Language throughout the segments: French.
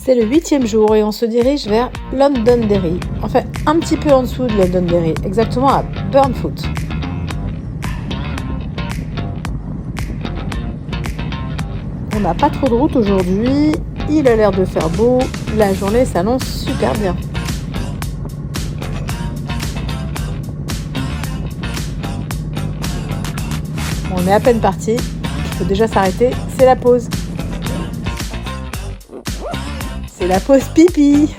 C'est le 8e jour et on se dirige vers Londonderry, enfin un petit peu en dessous de Londonderry, exactement à Burnfoot. On n'a pas trop de route aujourd'hui, il a l'air de faire beau, la journée s'annonce super bien. On est à peine parti, il faut déjà s'arrêter, c'est la pause. C'est la pause pipi.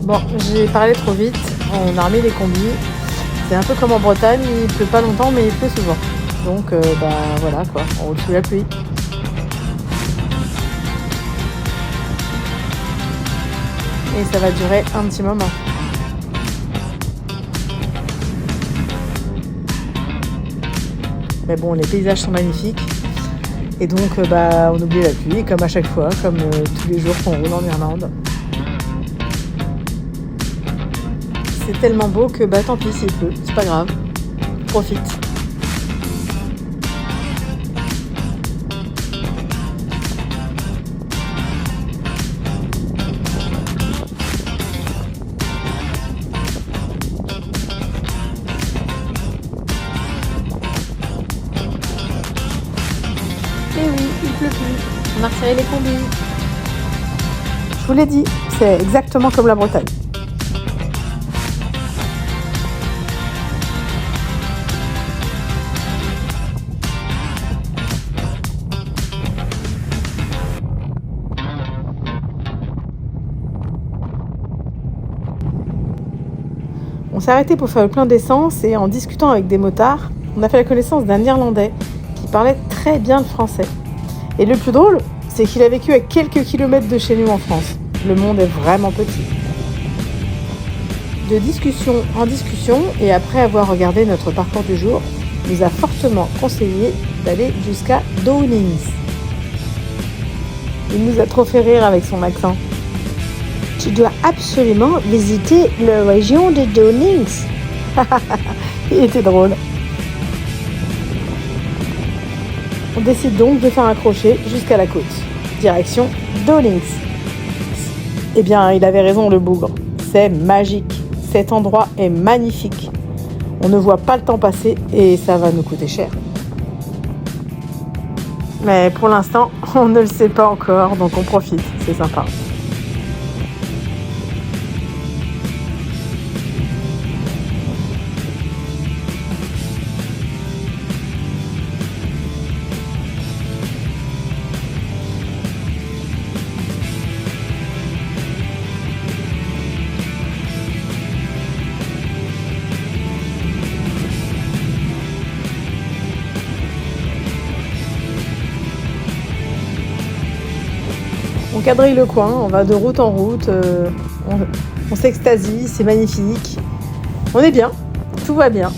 Bon, j'ai parlé trop vite, on a remis les combis. C'est un peu comme en Bretagne, il pleut pas longtemps mais il pleut souvent. Donc voilà quoi, on roule sous la pluie. Et ça va durer un petit moment. Mais bon, les paysages sont magnifiques. Et donc on oublie la pluie, comme à chaque fois, comme tous les jours qu'on roule en Irlande. C'est tellement beau que tant pis s'il pleut, c'est pas grave. Profite. Et oui, il pleut plus. On a retiré les combis. Je vous l'ai dit, c'est exactement comme la Bretagne. On s'est arrêté pour faire le plein d'essence et en discutant avec des motards, on a fait la connaissance d'un Irlandais qui parlait très bien le français. Et le plus drôle, c'est qu'il a vécu à quelques kilomètres de chez nous en France. Le monde est vraiment petit. De discussion en discussion, et après avoir regardé notre parcours du jour, il nous a fortement conseillé d'aller jusqu'à Downings. Il nous a trop fait rire avec son accent. Tu dois absolument visiter la région de Downings. Il était drôle. On décide donc de faire un crochet jusqu'à la côte. Direction Downings. Eh bien, il avait raison, le bougre. C'est magique. Cet endroit est magnifique. On ne voit pas le temps passer et ça va nous coûter cher. Mais pour l'instant, on ne le sait pas encore, donc on profite. C'est sympa. On quadrille le coin, on va de route en route, on s'extasie, c'est magnifique. On est bien, tout va bien,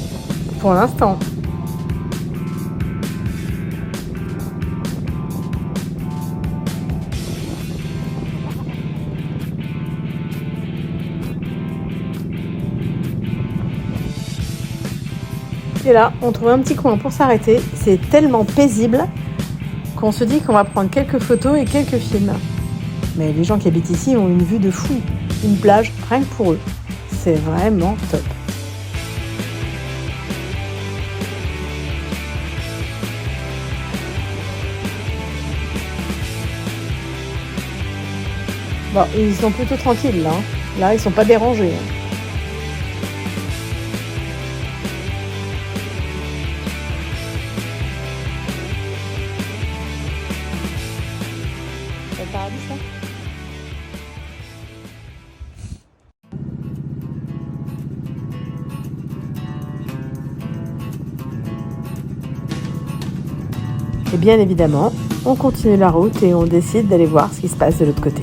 pour l'instant. Et là, on trouve un petit coin pour s'arrêter. C'est tellement paisible qu'on se dit qu'on va prendre quelques photos et quelques films. Mais les gens qui habitent ici ont une vue de fou. Une plage, rien que pour eux. C'est vraiment top. Bon, ils sont plutôt tranquilles là. Là, ils sont pas dérangés. C'est le paradis, ça ? Et bien évidemment, on continue la route et on décide d'aller voir ce qui se passe de l'autre côté.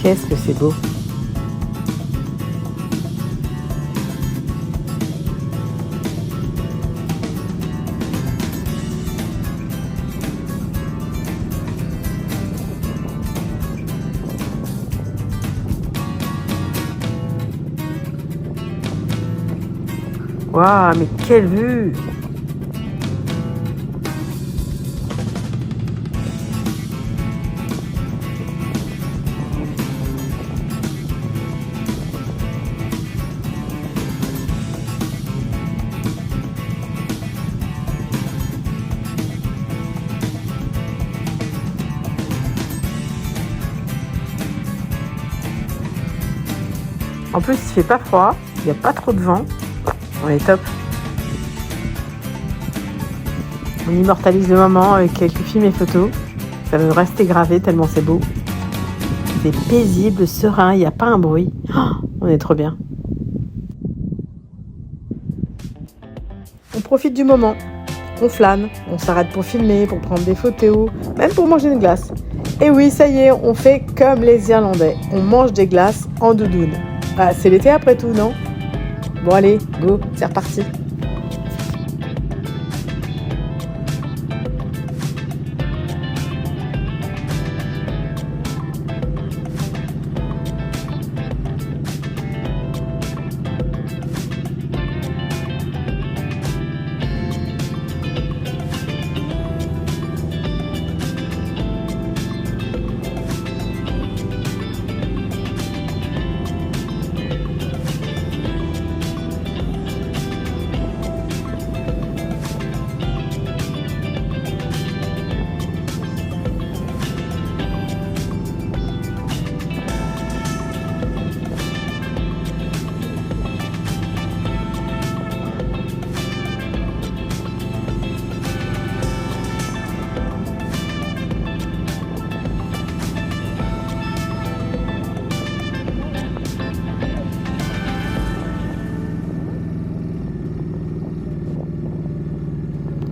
Qu'est-ce que c'est beau! Waouh, mais quelle vue! En plus, il fait pas froid, il n'y a pas trop de vent. On est top. On immortalise le moment avec quelques films et photos. Ça va rester gravé tellement c'est beau. C'est paisible, serein, il n'y a pas un bruit. Oh, on est trop bien. On profite du moment. On flâne, on s'arrête pour filmer, pour prendre des photos, même pour manger une glace. Et oui, ça y est, on fait comme les Irlandais. On mange des glaces en doudoune. Ah, c'est l'été après tout, non ? Bon allez, go, c'est reparti.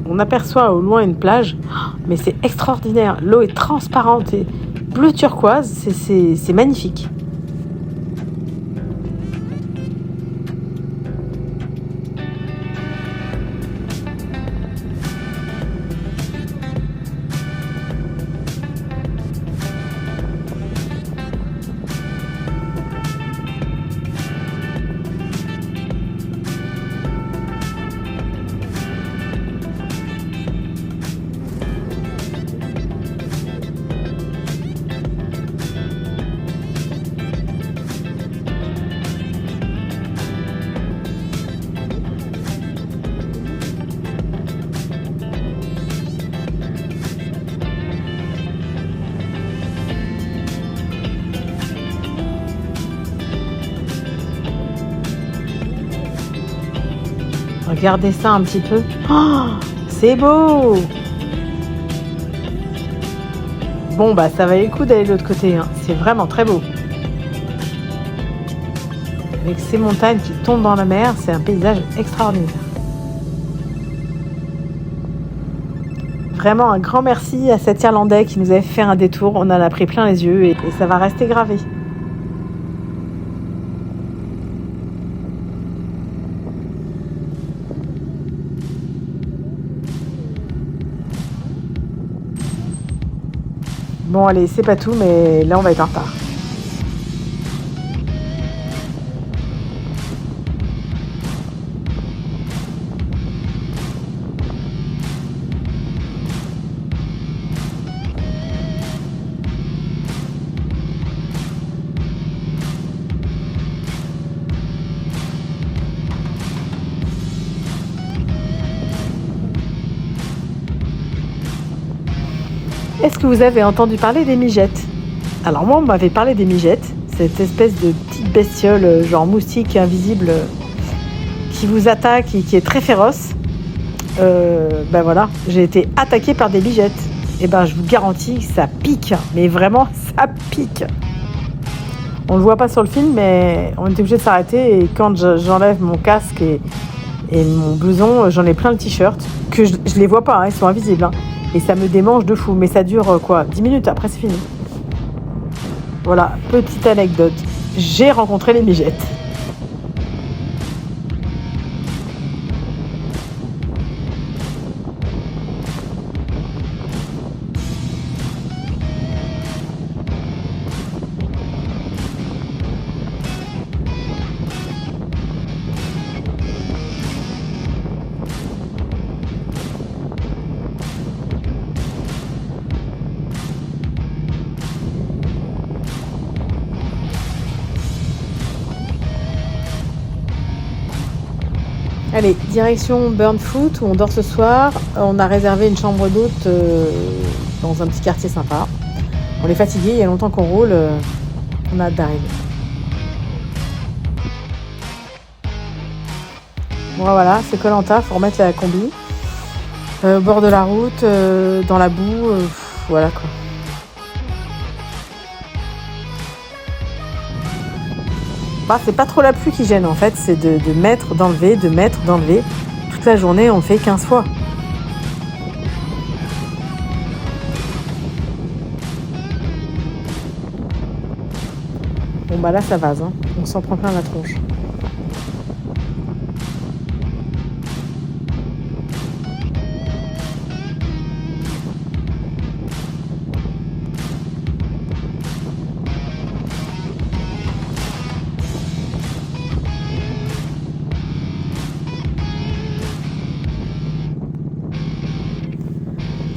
On aperçoit au loin une plage, mais c'est extraordinaire. L'eau est transparente et bleu turquoise, c'est magnifique. Regardez ça un petit peu. Oh, c'est beau! Bon, bah ça valait le coup d'aller de l'autre côté. Hein. C'est vraiment très beau. Avec ces montagnes qui tombent dans la mer, c'est un paysage extraordinaire. Vraiment un grand merci à cet Irlandais qui nous avait fait un détour. On en a pris plein les yeux et ça va rester gravé. Bon allez, c'est pas tout, mais là on va être en retard. Est-ce que vous avez entendu parler des migettes ? Alors moi, on m'avait parlé des migettes, cette espèce de petite bestiole, genre moustique invisible, qui vous attaque et qui est très féroce. Ben voilà, j'ai été attaquée par des migettes. Et ben je vous garantis que ça pique, mais vraiment ça pique. On le voit pas sur le film, mais on était obligé de s'arrêter et quand j'enlève mon casque et mon blouson, j'en ai plein le t-shirt, que je les vois pas, hein, ils sont invisibles. Hein. Et ça me démange de fou, mais ça dure 10 minutes, après c'est fini. Voilà, petite anecdote. J'ai rencontré les migettes. Allez, direction Burnfoot où on dort ce soir. On a réservé une chambre d'hôte dans un petit quartier sympa. On est fatigué, il y a longtemps qu'on roule. On a hâte d'arriver. Bon voilà, c'est Koh-Lanta, faut remettre la combi. Au bord de la route, dans la boue, voilà quoi. Bah, c'est pas trop la pluie qui gêne en fait, c'est de mettre, d'enlever, de mettre, d'enlever. Toute la journée, on le fait 15 fois. Bon bah là ça vase, hein. On s'en prend plein la tronche.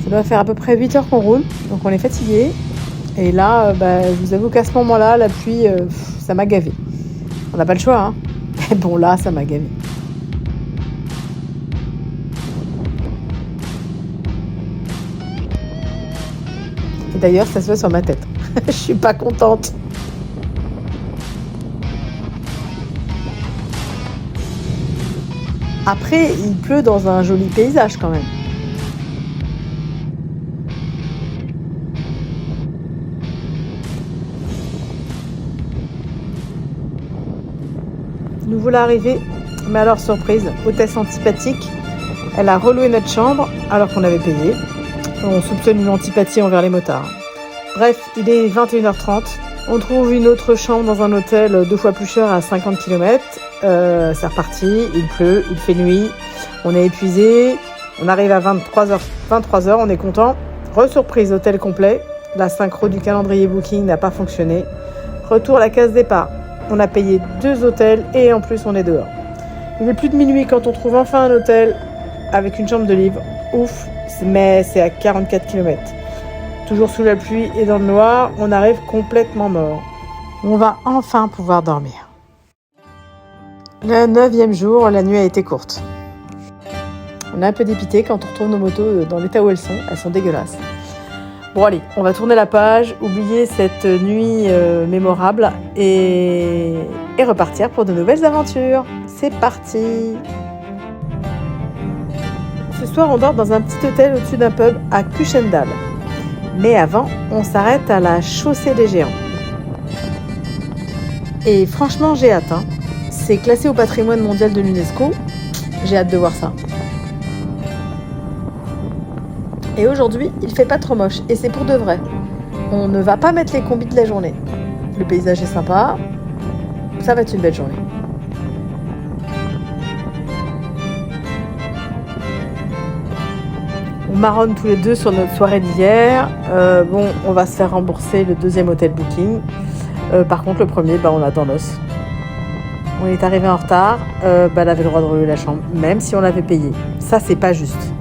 Ça doit faire à peu près 8 heures qu'on roule, donc on est fatigué. Et là, je vous avoue qu'à ce moment-là, la pluie, ça m'a gavé. On n'a pas le choix, hein. Mais bon, là, ça m'a gavé. Et d'ailleurs, ça se voit sur ma tête. Je suis pas contente. Après, il pleut dans un joli paysage quand même. Nous voilà arrivés, mais alors surprise, hôtesse antipathique, elle a reloué notre chambre alors qu'on avait payé. On soupçonne une antipathie envers les motards. Bref, il est 21h30, on trouve une autre chambre dans un hôtel 2 fois plus cher à 50 km. C'est reparti, il pleut, il fait nuit, on est épuisé, on arrive à 23h, on est content. Resurprise, hôtel complet, la synchro du calendrier Booking n'a pas fonctionné. Retour à la case départ. On a payé 2 hôtels et en plus on est dehors. Il est plus de minuit quand on trouve enfin un hôtel avec une chambre de libre. Ouf, mais c'est à 44 km. Toujours sous la pluie et dans le noir, on arrive complètement mort. On va enfin pouvoir dormir. Le 9e jour, la nuit a été courte. On est un peu dépité quand on retrouve nos motos dans l'état où elles sont dégueulasses. Bon allez, on va tourner la page, oublier cette nuit mémorable et repartir pour de nouvelles aventures. C'est parti! Ce soir, on dort dans un petit hôtel au-dessus d'un pub à Cushendall. Mais avant, on s'arrête à la chaussée des géants. Et franchement, j'ai hâte. C'est classé au patrimoine mondial de l'UNESCO. J'ai hâte de voir ça. Et aujourd'hui, il fait pas trop moche. Et c'est pour de vrai. On ne va pas mettre les combis de la journée. Le paysage est sympa. Ça va être une belle journée. On marronne tous les deux sur notre soirée d'hier. On va se faire rembourser le 2e hôtel Booking. Par contre, le premier, on l'a dans l'os. On est arrivé en retard. Elle avait le droit de relouer la chambre, même si on l'avait payé. Ça, c'est pas juste.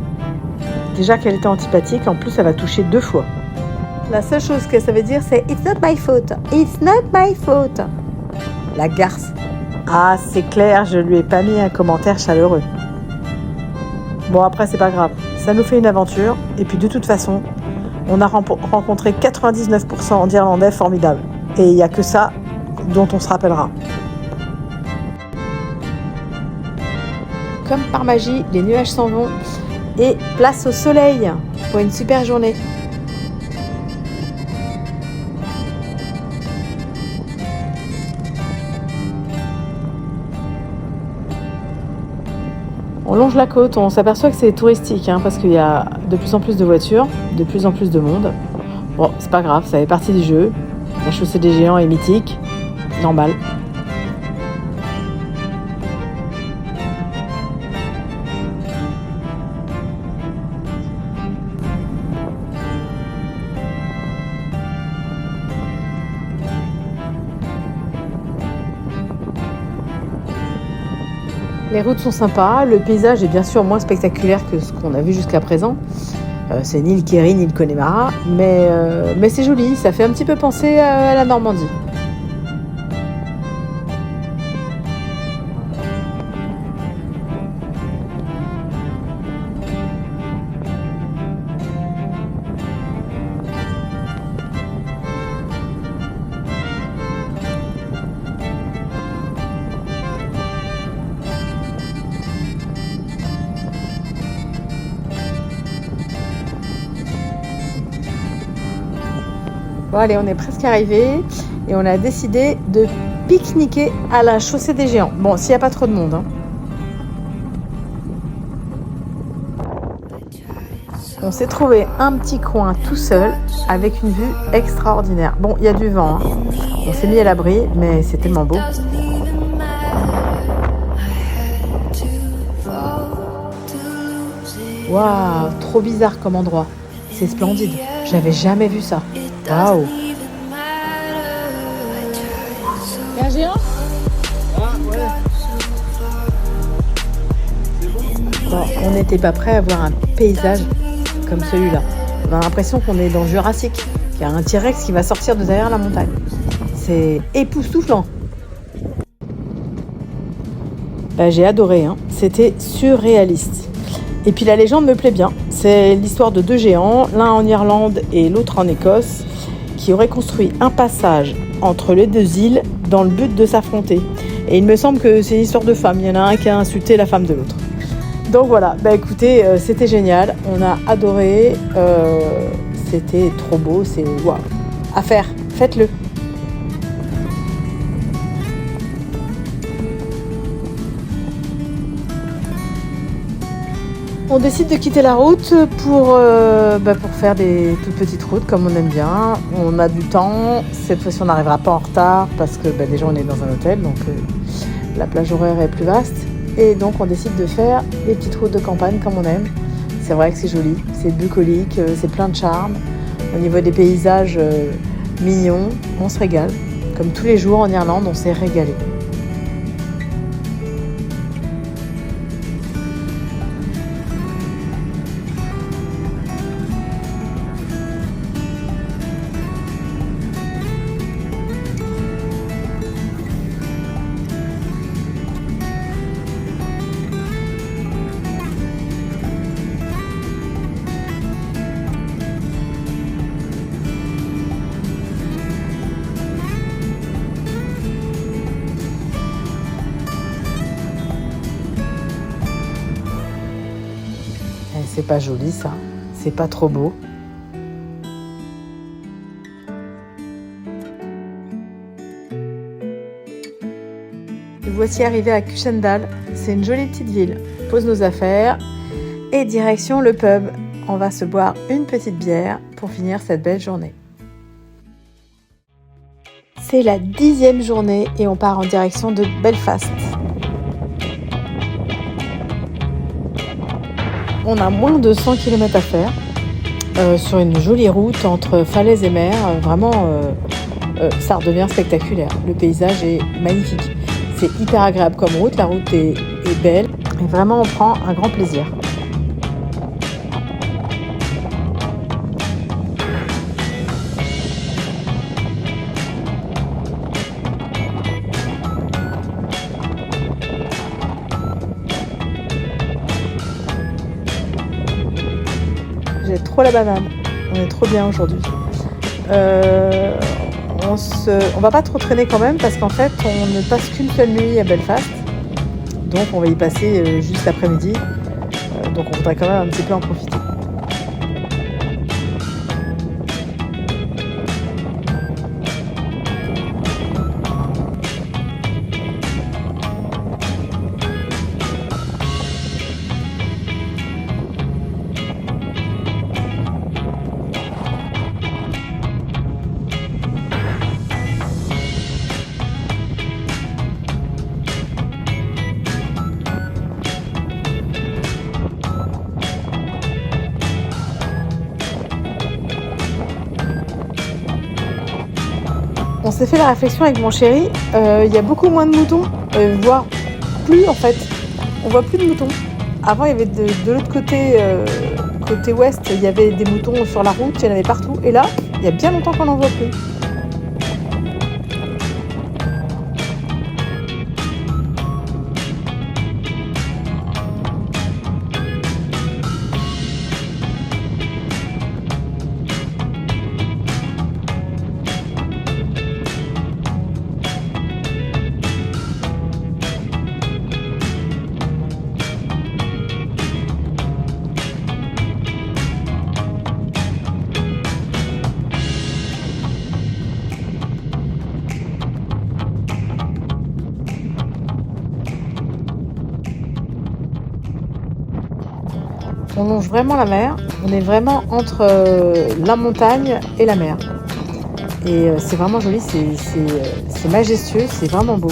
Déjà qu'elle était antipathique, en plus, elle a touché 2 fois. La seule chose que ça veut dire, c'est « It's not my fault. It's not my fault. » La garce. Ah, c'est clair, je lui ai pas mis un commentaire chaleureux. Bon, après, c'est pas grave. Ça nous fait une aventure. Et puis, de toute façon, on a rencontré 99% d'Irlandais formidables. Et il n'y a que ça dont on se rappellera. Comme par magie, les nuages s'en vont. Et place au soleil pour une super journée. On longe la côte, on s'aperçoit que c'est touristique parce qu'il y a de plus en plus de voitures, de plus en plus de monde. Bon, c'est pas grave, ça fait partie du jeu. La chaussée des géants est mythique, normal. Les routes sont sympas, le paysage est bien sûr moins spectaculaire que ce qu'on a vu jusqu'à présent. C'est ni le Kerry ni le Connemara, mais c'est joli, ça fait un petit peu penser à la Normandie. Bon allez, on est presque arrivé et on a décidé de pique-niquer à la chaussée des géants. Bon, s'il n'y a pas trop de monde. On s'est trouvé un petit coin tout seul avec une vue extraordinaire. Bon, il y a du vent. On s'est mis à l'abri, mais c'est tellement beau. Waouh, trop bizarre comme endroit. C'est splendide. J'avais jamais vu ça. Waouh. Il y a un géant ? Ah ouais. Bon, on n'était pas prêt à voir un paysage comme celui-là. On a l'impression qu'on est dans le Jurassique, qu'il y a un T-Rex qui va sortir de derrière la montagne. C'est époustouflant. J'ai adoré, hein. C'était surréaliste. Et puis la légende me plaît bien. C'est l'histoire de deux géants, l'un en Irlande et l'autre en Écosse, qui auraient construit un passage entre les deux îles dans le but de s'affronter. Et il me semble que c'est une histoire de femmes. Il y en a un qui a insulté la femme de l'autre. Donc voilà, écoutez, c'était génial. On a adoré. C'était trop beau. C'est waouh. À faire, faites-le. On décide de quitter la route pour faire des toutes petites routes comme on aime bien. On a du temps. Cette fois-ci, on n'arrivera pas en retard parce que déjà, on est dans un hôtel, donc la plage horaire est plus vaste. Et donc, on décide de faire des petites routes de campagne comme on aime. C'est vrai que c'est joli, c'est bucolique, c'est plein de charme. Au niveau des paysages mignons, on se régale. Comme tous les jours en Irlande, on s'est régalé. C'est pas joli ça, c'est pas trop beau. Nous voici arrivés à Cushendall, c'est une jolie petite ville. On pose nos affaires et direction le pub. On va se boire une petite bière pour finir cette belle journée. C'est la 10e journée et on part en direction de Belfast. On a moins de 100 km à faire sur une jolie route entre falaises et mer. Ça redevient spectaculaire. Le paysage est magnifique. C'est hyper agréable comme route. La route est belle. Et vraiment, on prend un grand plaisir. J'ai trop la banane. On est trop bien aujourd'hui. On va pas trop traîner quand même parce qu'en fait, on ne passe qu'une seule nuit à Belfast. Donc, on va y passer juste l'après-midi. Donc, on voudrait quand même un petit peu en profiter. On s'est fait la réflexion avec mon chéri, il y a beaucoup moins de moutons, voire plus en fait. On voit plus de moutons. Avant, il y avait de l'autre côté, côté ouest, il y avait des moutons sur la route, il y en avait partout. Et là, il y a bien longtemps qu'on n'en voit plus. On longe vraiment la mer, on est vraiment entre la montagne et la mer. Et c'est vraiment joli, c'est majestueux, c'est vraiment beau.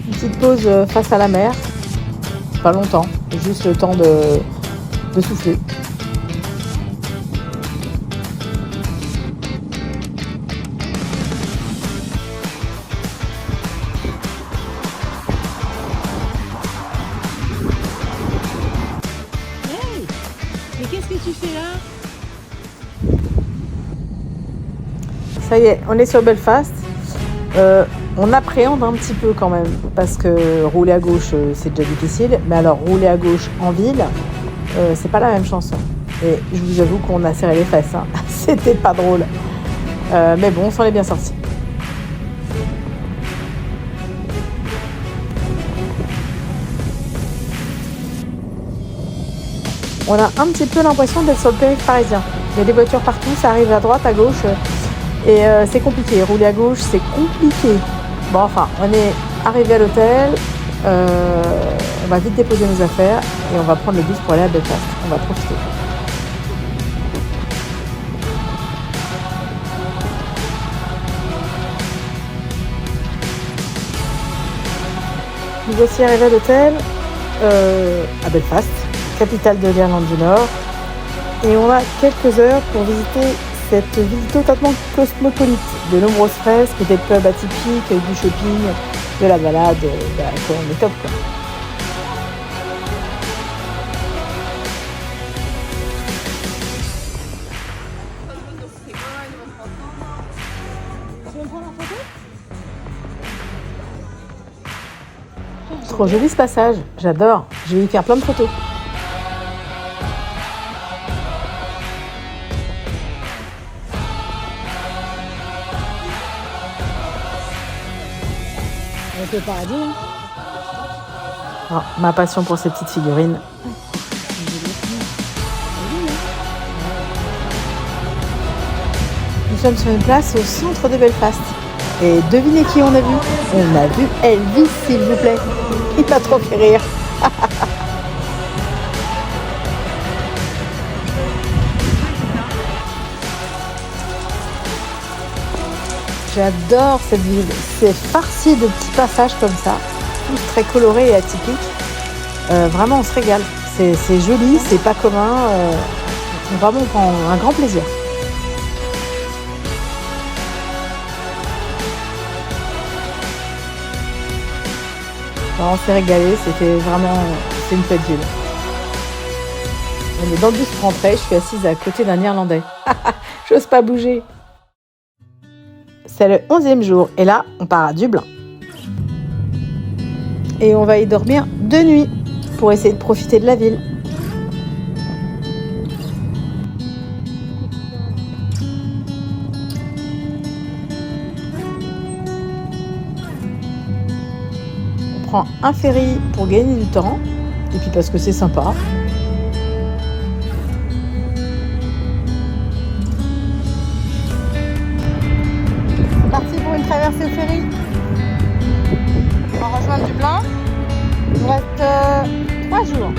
Une petite pause face à la mer, pas longtemps. Juste le temps de souffler. Hey, mais qu'est-ce que tu fais là? Ça y est, on est sur Belfast. On appréhende un petit peu quand même, parce que rouler à gauche, c'est déjà difficile. Mais alors, rouler à gauche en ville, c'est pas la même chanson. Et je vous avoue qu'on a serré les fesses. Hein. C'était pas drôle. Mais bon, on s'en est bien sorti. On a un petit peu l'impression d'être sur le périphérique parisien. Il y a des voitures partout, ça arrive à droite, à gauche. Et c'est compliqué. Rouler à gauche, c'est compliqué. Bon, enfin, on est arrivé à l'hôtel. On va vite déposer nos affaires et on va prendre le bus pour aller à Belfast. On va profiter. Nous voici arrivés à l'hôtel à Belfast, capitale de l'Irlande du Nord. Et on a quelques heures pour visiter cette ville totalement cosmopolite. De nombreuses fresques, des pubs atypiques, du shopping, de la balade. On est top quoi. Trop joli ce passage, j'adore. Je vais y faire plein de photos. C'est le paradis, hein. Oh, ma passion pour ces petites figurines. Nous sommes sur une place au centre de Belfast. Et devinez qui on a vu? On a vu Elvis, s'il vous plaît. Il m'a trop fait rire. J'adore cette ville. C'est farci de petits passages comme ça, tous très colorés et atypiques. Vraiment, on se régale. C'est joli, c'est pas commun. Vraiment, on prend un grand plaisir. On s'est régalé, c'est une fête ville. On est dans le bus pour rentrer, je suis assise à côté d'un Irlandais. J'ose pas bouger. C'est le 11e jour et là, on part à Dublin. Et on va y dormir 2 nuits pour essayer de profiter de la ville. On prend un ferry pour gagner du temps et puis parce que c'est sympa. Traverser le ferry. On va rejoindre Dublin. Il nous reste 3 jours.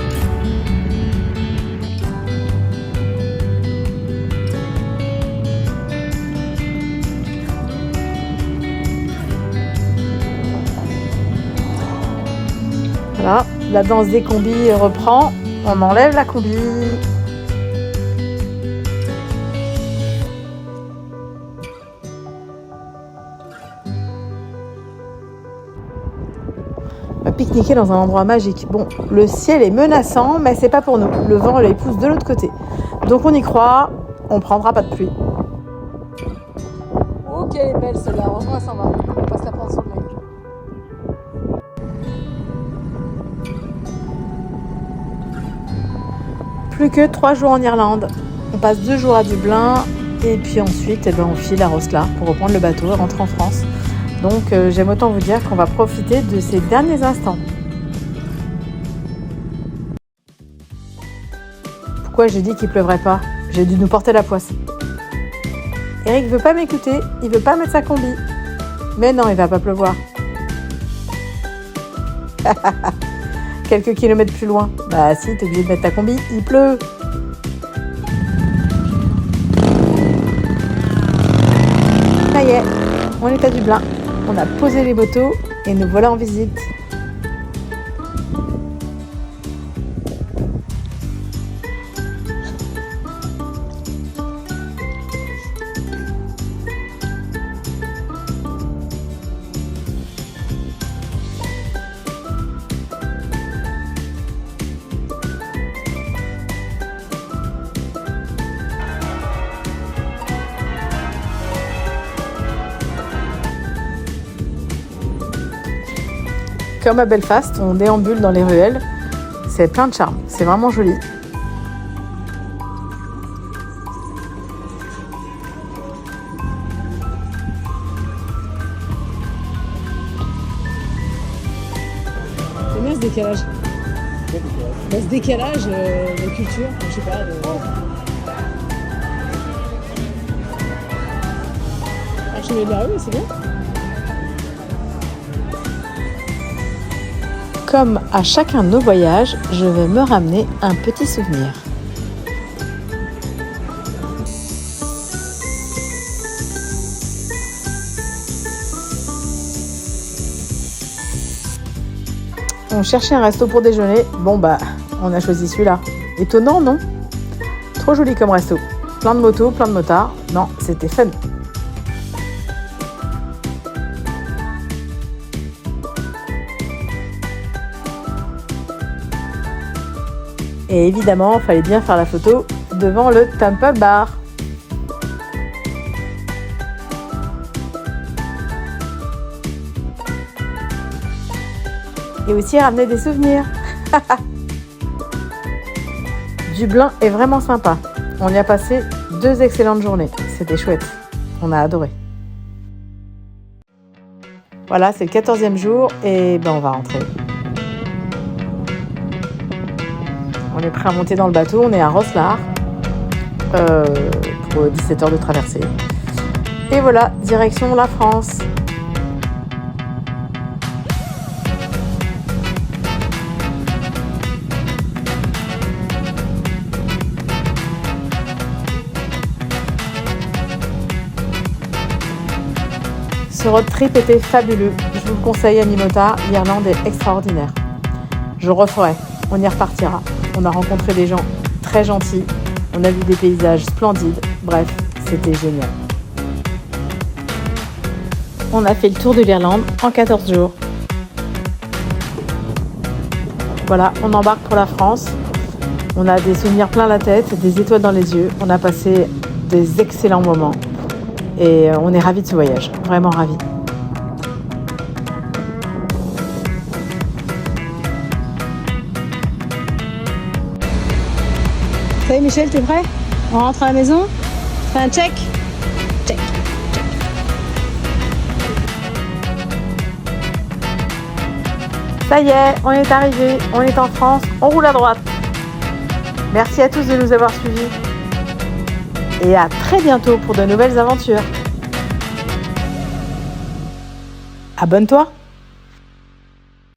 La danse des combis reprend. On enlève la combi. On va pique-niquer dans un endroit magique. Bon, le ciel est menaçant, mais c'est pas pour nous. Le vent les pousse de l'autre côté. Donc on y croit, on prendra pas de pluie. Ok, elle est belle celle-là. Heureusement, elle s'en va. On va pas se la prendre sur le nez. Plus que 3 jours en Irlande. On passe 2 jours à Dublin et puis ensuite on file à Rosslare pour reprendre le bateau et rentrer en France. Donc j'aime autant vous dire qu'on va profiter de ces derniers instants. Pourquoi j'ai dit qu'il pleuvrait pas? J'ai dû nous porter la poisse. Eric veut pas m'écouter, il veut pas mettre sa combi. Mais non, il va pas pleuvoir. Quelques kilomètres plus loin. Bah si, t'es obligé de mettre ta combi, il pleut. Ça y est, on est à Dublin. On a posé les motos et nous voilà en visite. Comme à Belfast, on déambule dans les ruelles. C'est plein de charme, c'est vraiment joli. J'aime bien ce décalage. Ce décalage de culture, je sais pas. Archiver de la rue, c'est bien. Comme à chacun de nos voyages, je vais me ramener un petit souvenir. On cherchait un resto pour déjeuner. Bon bah, on a choisi celui-là. Étonnant, non? Trop joli comme resto. Plein de motos, plein de motards. Non, c'était fun. Et évidemment, il fallait bien faire la photo devant le Temple Bar. Et aussi ramener des souvenirs. Dublin est vraiment sympa. On y a passé 2 excellentes journées. C'était chouette. On a adoré. Voilà, c'est le 14e jour et on va rentrer. On est prêt à monter dans le bateau, on est à Rosslare pour 17 heures de traversée. Et voilà, direction la France. Ce road trip était fabuleux. Je vous le conseille à mi-motard, l'Irlande est extraordinaire. Je referai, on y repartira. On a rencontré des gens très gentils, on a vu des paysages splendides, bref, c'était génial. On a fait le tour de l'Irlande en 14 jours. Voilà, on embarque pour la France. On a des souvenirs plein la tête, des étoiles dans les yeux. On a passé des excellents moments et on est ravis de ce voyage, vraiment ravis. Ça y est Michel, t'es prêt? On rentre à la maison? Fais un check? Check. Ça y est, on est arrivé, on est en France, on roule à droite. Merci à tous de nous avoir suivis. Et à très bientôt pour de nouvelles aventures. Abonne-toi!